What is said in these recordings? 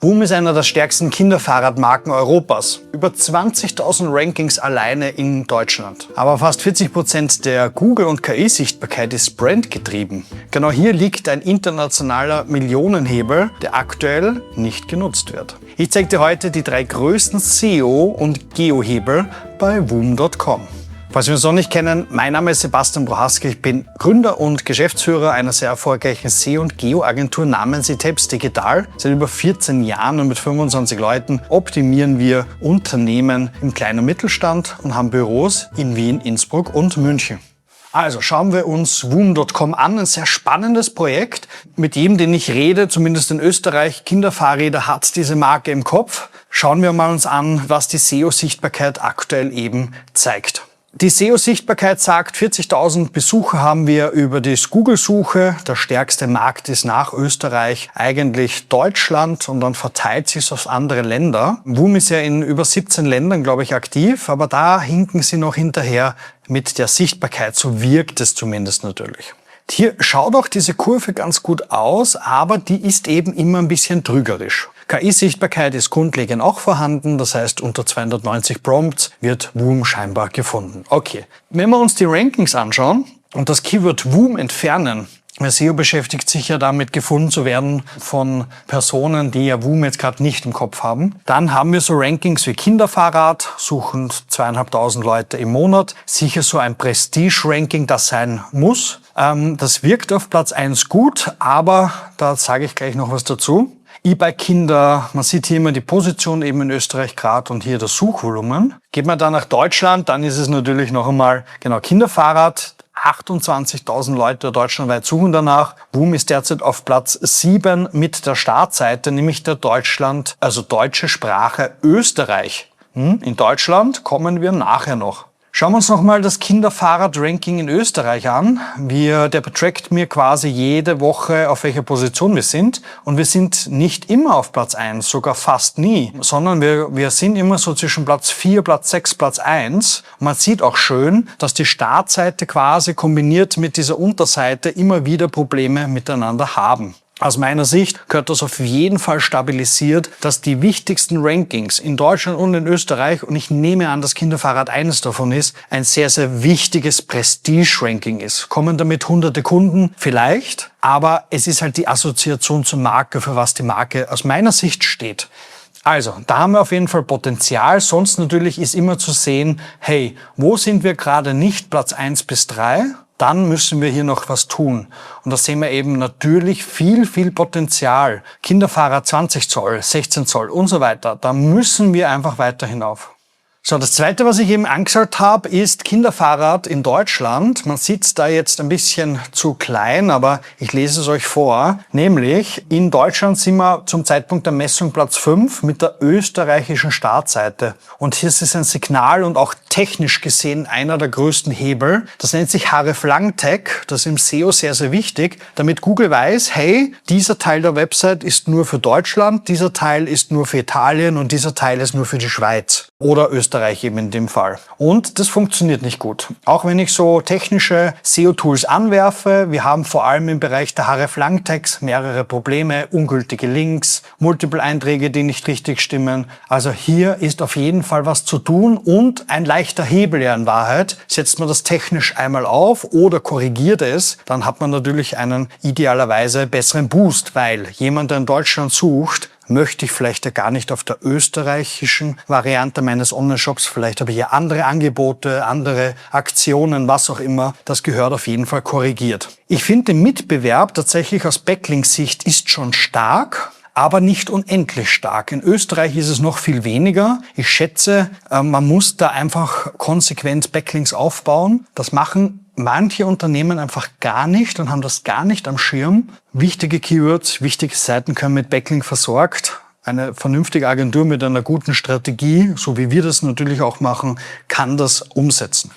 WOOM ist einer der stärksten Kinderfahrradmarken Europas. Über 20.000 Rankings alleine in Deutschland. Aber fast 40% der Google- und KI-Sichtbarkeit ist brandgetrieben. Genau hier liegt ein internationaler Millionenhebel, der aktuell nicht genutzt wird. Ich zeige dir heute die 3 größten SEO- und Geo-Hebel bei WOOM.com. Falls wir uns noch nicht kennen, mein Name ist Sebastian Prohaska, ich bin Gründer und Geschäftsführer einer sehr erfolgreichen SEO- und Geo-Agentur namens eTapes Digital. Seit über 14 Jahren und mit 25 Leuten optimieren wir Unternehmen im kleinen und Mittelstand und haben Büros in Wien, Innsbruck und München. Also schauen wir uns WOOM.com an, ein sehr spannendes Projekt. Mit jedem, den ich rede, zumindest in Österreich, Kinderfahrräder, hat diese Marke im Kopf. Schauen wir mal uns an, was die SEO-Sichtbarkeit aktuell eben zeigt. Die SEO-Sichtbarkeit sagt, 40.000 Besucher haben wir über die Google-Suche. Der stärkste Markt ist nach Österreich eigentlich Deutschland und dann verteilt sich es auf andere Länder. WOOM ist ja in über 17 Ländern, glaube ich, aktiv, aber da hinken sie noch hinterher mit der Sichtbarkeit. So wirkt es zumindest natürlich. Hier schaut auch diese Kurve ganz gut aus, aber die ist eben immer ein bisschen trügerisch. KI-Sichtbarkeit ist grundlegend auch vorhanden, das heißt unter 290 Prompts wird WOOM scheinbar gefunden. Okay, wenn wir uns die Rankings anschauen und das Keyword WOOM entfernen, weil SEO beschäftigt sich ja damit, gefunden zu werden von Personen, die ja WOOM jetzt gerade nicht im Kopf haben. Dann haben wir so Rankings wie Kinderfahrrad, suchen 2.500 Leute im Monat. Sicher so ein Prestige-Ranking, das sein muss. Das wirkt auf Platz 1 gut, aber da sage ich gleich noch was dazu. E-Bike-Kinder, man sieht hier immer die Position eben in Österreich gerade und hier das Suchvolumen. Geht man dann nach Deutschland, dann ist es natürlich noch einmal, genau, Kinderfahrrad. 28.000 Leute deutschlandweit suchen danach. WOOM ist derzeit auf Platz 7 mit der Startseite, nämlich der Deutschland, also deutsche Sprache Österreich. In Deutschland kommen wir nachher noch. Schauen wir uns nochmal das Kinderfahrrad-Ranking in Österreich an. Der trackt mir quasi jede Woche, auf welcher Position wir sind. Und wir sind nicht immer auf Platz 1, sogar fast nie, sondern wir sind immer so zwischen Platz 4, Platz 6, Platz 1. Und man sieht auch schön, dass die Startseite quasi kombiniert mit dieser Unterseite immer wieder Probleme miteinander haben. Aus meiner Sicht gehört das auf jeden Fall stabilisiert, dass die wichtigsten Rankings in Deutschland und in Österreich, und ich nehme an, dass Kinderfahrrad eines davon ist, ein sehr, sehr wichtiges Prestige-Ranking ist. Kommen damit hunderte Kunden? Vielleicht, aber es ist halt die Assoziation zur Marke, für was die Marke aus meiner Sicht steht. Also, da haben wir auf jeden Fall Potenzial. Sonst natürlich ist immer zu sehen, hey, wo sind wir gerade nicht Platz 1 bis 3? Dann müssen wir hier noch was tun. Und da sehen wir eben natürlich viel Potenzial. Kinderfahrrad 20 Zoll, 16 Zoll und so weiter. Da müssen wir einfach weiter hinauf. So, das Zweite, was ich eben angeschaut habe, ist Kinderfahrrad in Deutschland. Man sieht es da jetzt ein bisschen zu klein, aber ich lese es euch vor. Nämlich, in Deutschland sind wir zum Zeitpunkt der Messung Platz 5 mit der österreichischen Startseite. Und hier ist es ein Signal und auch technisch gesehen einer der größten Hebel. Das nennt sich hreflang-Tag. Das ist im SEO sehr, sehr wichtig, damit Google weiß, hey, dieser Teil der Website ist nur für Deutschland, dieser Teil ist nur für Italien und dieser Teil ist nur für die Schweiz. Oder Österreich eben in dem Fall. Und das funktioniert nicht gut. Auch wenn ich so technische SEO-Tools anwerfe, wir haben vor allem im Bereich der hreflang-Tags mehrere Probleme, ungültige Links, Multiple-Einträge, die nicht richtig stimmen. Also hier ist auf jeden Fall was zu tun und ein leichter Hebel ja in Wahrheit. Setzt man das technisch einmal auf oder korrigiert es, dann hat man natürlich einen idealerweise besseren Boost, weil jemand, der in Deutschland sucht, möchte ich vielleicht ja gar nicht auf der österreichischen Variante meines Online-Shops. Vielleicht habe ich ja andere Angebote, andere Aktionen, was auch immer. Das gehört auf jeden Fall korrigiert. Ich finde, den Mitbewerb tatsächlich aus Backlink-Sicht ist schon stark, aber nicht unendlich stark. In Österreich ist es noch viel weniger. Ich schätze, man muss da einfach konsequent Backlinks aufbauen. Das machen manche Unternehmen einfach gar nicht und haben das gar nicht am Schirm. Wichtige Keywords, wichtige Seiten können mit Backlink versorgt. Eine vernünftige Agentur mit einer guten Strategie, so wie wir das natürlich auch machen, kann das umsetzen.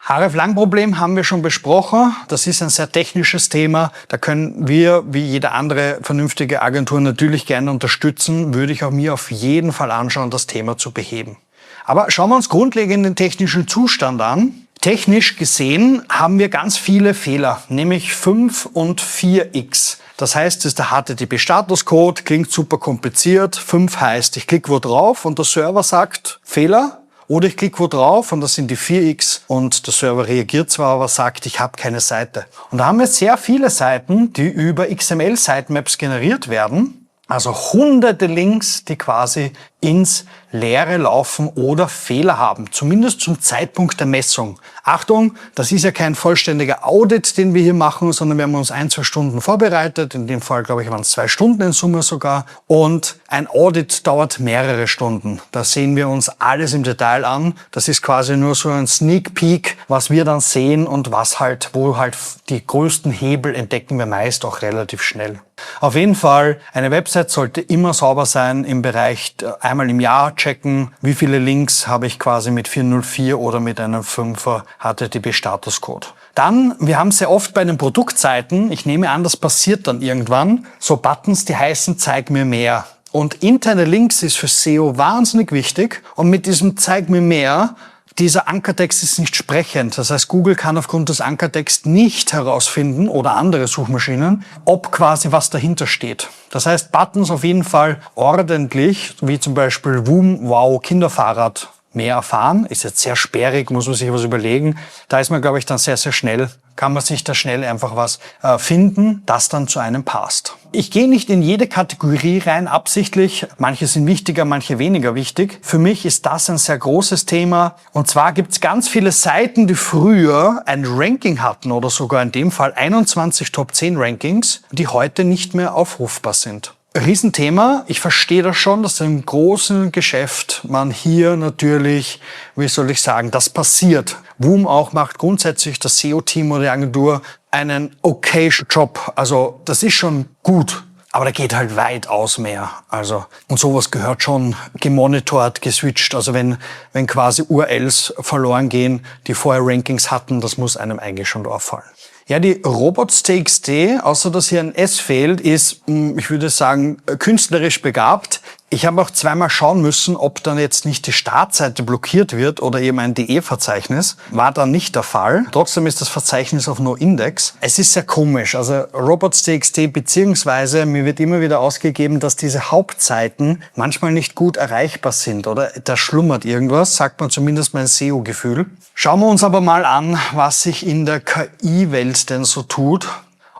hreflang-Problem haben wir schon besprochen. Das ist ein sehr technisches Thema. Da können wir, wie jede andere vernünftige Agentur, natürlich gerne unterstützen. Würde ich auch mir auf jeden Fall anschauen, das Thema zu beheben. Aber schauen wir uns grundlegend den technischen Zustand an. Technisch gesehen haben wir ganz viele Fehler, nämlich 5 und 4x. Das heißt, das ist der HTTP-Statuscode, klingt super kompliziert. 5 heißt, ich klicke wo drauf und der Server sagt Fehler. Oder ich klicke wo drauf und das sind die 4x und der Server reagiert zwar, aber sagt, ich habe keine Seite. Und da haben wir sehr viele Seiten, die über XML-Sitemaps generiert werden. Also hunderte Links, die quasi ins Leere laufen oder Fehler haben, zumindest zum Zeitpunkt der Messung. Achtung, das ist ja kein vollständiger Audit, den wir hier machen, sondern wir haben uns 1-2 Stunden vorbereitet. In dem Fall, glaube ich, waren es 2 Stunden in Summe sogar. Und ein Audit dauert mehrere Stunden. Da sehen wir uns alles im Detail an. Das ist quasi nur so ein Sneak Peek, was wir dann sehen und wo halt die größten Hebel entdecken wir meist auch relativ schnell. Auf jeden Fall, eine Website sollte immer sauber sein im Bereich einmal im Jahr checken, wie viele Links habe ich quasi mit 404 oder mit einem 5er HTTP-Statuscode. Dann, wir haben sehr oft bei den Produktseiten, ich nehme an, das passiert dann irgendwann, so Buttons, die heißen Zeig mir mehr. Und interne Links ist für SEO wahnsinnig wichtig und mit diesem Zeig mir mehr, dieser Ankertext ist nicht sprechend. Das heißt, Google kann aufgrund des Ankertexts nicht herausfinden oder andere Suchmaschinen, ob quasi was dahinter steht. Das heißt, Buttons auf jeden Fall ordentlich, wie zum Beispiel Woom, Wow, Kinderfahrrad, mehr erfahren. Ist jetzt sehr sperrig, muss man sich was überlegen. Da ist man, glaube ich, dann sehr, sehr schnell. Kann man sich da schnell einfach was finden, das dann zu einem passt. Ich gehe nicht in jede Kategorie rein, absichtlich. Manche sind wichtiger, manche weniger wichtig. Für mich ist das ein sehr großes Thema. Und zwar gibt es ganz viele Seiten, die früher ein Ranking hatten oder sogar in dem Fall 21 Top 10 Rankings, die heute nicht mehr aufrufbar sind. Riesenthema. Ich verstehe das schon, dass im großen Geschäft man hier natürlich, wie soll ich sagen, das passiert. Woom auch macht grundsätzlich das SEO-Team oder die Agentur einen okay Job. Also das ist schon gut, aber da geht halt weitaus mehr. Also und sowas gehört schon gemonitort, geswitcht. Also wenn quasi URLs verloren gehen, die vorher Rankings hatten, das muss einem eigentlich schon auffallen. Ja, die Robots.txt, außer dass hier ein S fehlt, ist, ich würde sagen, künstlerisch begabt. Ich habe auch zweimal schauen müssen, ob dann jetzt nicht die Startseite blockiert wird oder eben ein DE-Verzeichnis. War dann nicht der Fall. Trotzdem ist das Verzeichnis auf NoIndex. Es ist sehr komisch. Also Robots.txt beziehungsweise mir wird immer wieder ausgegeben, dass diese Hauptseiten manchmal nicht gut erreichbar sind oder da schlummert irgendwas, sagt man zumindest mein SEO-Gefühl. Schauen wir uns aber mal an, was sich in der KI-Welt denn so tut.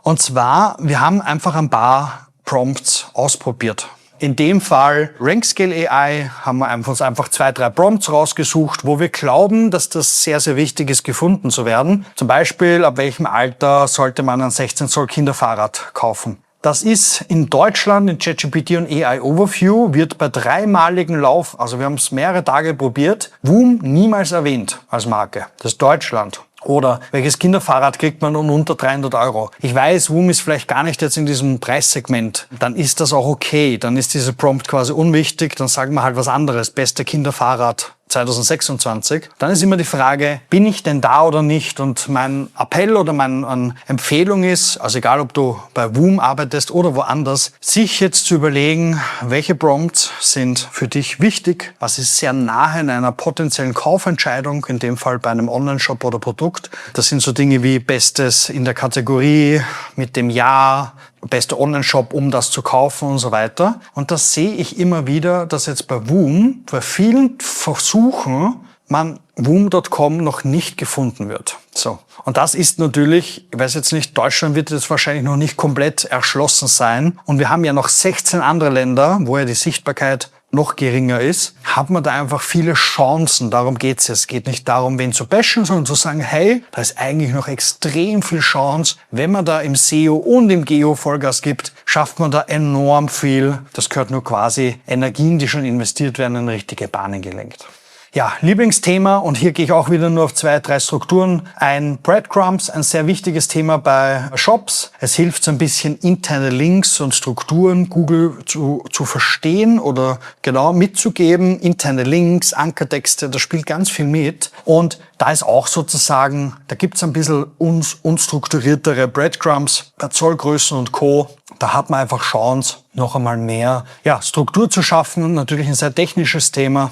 Und zwar, wir haben einfach ein paar Prompts ausprobiert. In dem Fall RankScale AI haben wir uns einfach 2-3 Prompts rausgesucht, wo wir glauben, dass das sehr, sehr wichtig ist, gefunden zu werden. Zum Beispiel, ab welchem Alter sollte man ein 16 Zoll Kinderfahrrad kaufen. Das ist in Deutschland in ChatGPT und AI Overview, wird bei 3-maligen Lauf, also wir haben es mehrere Tage probiert, Woom niemals erwähnt als Marke. Das ist Deutschland. Oder welches Kinderfahrrad kriegt man unter 300 €? Ich weiß, Woom ist vielleicht gar nicht jetzt in diesem Preissegment. Dann ist das auch okay. Dann ist diese Prompt quasi unwichtig. Dann sagen wir halt was anderes. Beste Kinderfahrrad 2026. Dann ist immer die Frage, bin ich denn da oder nicht? Und mein Appell oder meine Empfehlung ist, also egal ob du bei Woom arbeitest oder woanders, sich jetzt zu überlegen, welche Prompts sind für dich wichtig, was ist sehr nahe in einer potenziellen Kaufentscheidung, in dem Fall bei einem Online-Shop oder Produkt. Das sind so Dinge wie Bestes in der Kategorie, mit dem Jahr, beste Online-Shop, um das zu kaufen und so weiter. Und das sehe ich immer wieder, dass jetzt bei Woom, bei vielen Versuchen, man Woom.com noch nicht gefunden wird. So. Und das ist natürlich, ich weiß jetzt nicht, Deutschland wird jetzt wahrscheinlich noch nicht komplett erschlossen sein. Und wir haben ja noch 16 andere Länder, wo ja die Sichtbarkeit noch geringer ist, hat man da einfach viele Chancen. Darum geht's jetzt. Es geht nicht darum, wen zu bashen, sondern zu sagen, hey, da ist eigentlich noch extrem viel Chance. Wenn man da im SEO und im Geo Vollgas gibt, schafft man da enorm viel. Das gehört nur quasi Energien, die schon investiert werden, in richtige Bahnen gelenkt. Ja, Lieblingsthema, und hier gehe ich auch wieder nur auf 2-3 Strukturen ein. Breadcrumbs, ein sehr wichtiges Thema bei Shops. Es hilft so ein bisschen interne Links und Strukturen Google zu verstehen oder genau mitzugeben. Interne Links, Ankertexte, das spielt ganz viel mit. Und da ist auch sozusagen, da gibt's ein bisschen unstrukturiertere Breadcrumbs bei Zollgrößen und Co. Da hat man einfach Chance, noch einmal mehr Struktur zu schaffen. Natürlich ein sehr technisches Thema.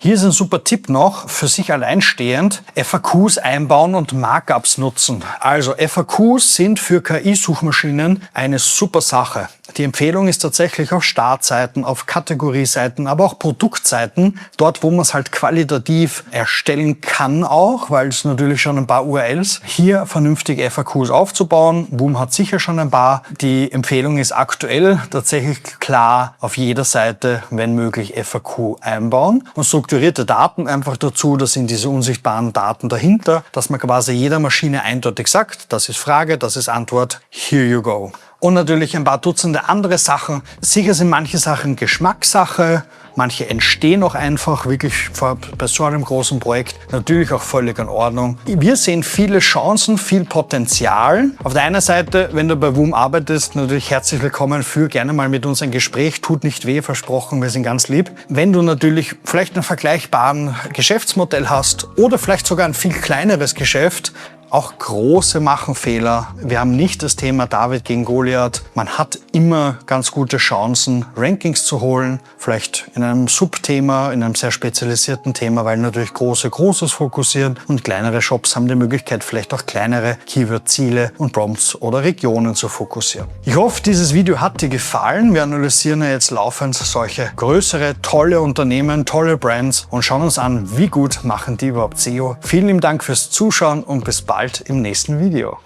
Hier ist ein super Tipp noch, für sich alleinstehend, FAQs einbauen und Markups nutzen. Also FAQs sind für KI-Suchmaschinen eine super Sache. Die Empfehlung ist tatsächlich auf Startseiten, auf Kategorieseiten, aber auch Produktseiten, dort wo man es halt qualitativ erstellen kann auch, weil es natürlich schon ein paar URLs, hier vernünftig FAQs aufzubauen. Woom hat sicher schon ein paar. Die Empfehlung ist aktuell tatsächlich klar auf jeder Seite, wenn möglich, FAQ einbauen und strukturierte Daten einfach dazu. Das sind diese unsichtbaren Daten dahinter, dass man quasi jeder Maschine eindeutig sagt, das ist Frage, das ist Antwort, here you go. Und natürlich ein paar Dutzende andere Sachen. Sicher sind manche Sachen Geschmackssache, manche entstehen auch einfach wirklich bei so einem großen Projekt. Natürlich auch völlig in Ordnung. Wir sehen viele Chancen, viel Potenzial. Auf der einen Seite, wenn du bei Woom arbeitest, natürlich herzlich willkommen, führ gerne mal mit uns ein Gespräch. Tut nicht weh, versprochen, wir sind ganz lieb. Wenn du natürlich vielleicht einen vergleichbaren Geschäftsmodell hast oder vielleicht sogar ein viel kleineres Geschäft, auch große machen Fehler. Wir haben nicht das Thema David gegen Goliath. Man hat immer ganz gute Chancen, Rankings zu holen. Vielleicht in einem Subthema, in einem sehr spezialisierten Thema, weil natürlich Großes fokussieren und kleinere Shops haben die Möglichkeit, vielleicht auch kleinere Keyword-Ziele und Prompts oder Regionen zu fokussieren. Ich hoffe, dieses Video hat dir gefallen. Wir analysieren ja jetzt laufend solche größere, tolle Unternehmen, tolle Brands und schauen uns an, wie gut machen die überhaupt SEO. Vielen lieben Dank fürs Zuschauen und bis bald im nächsten Video.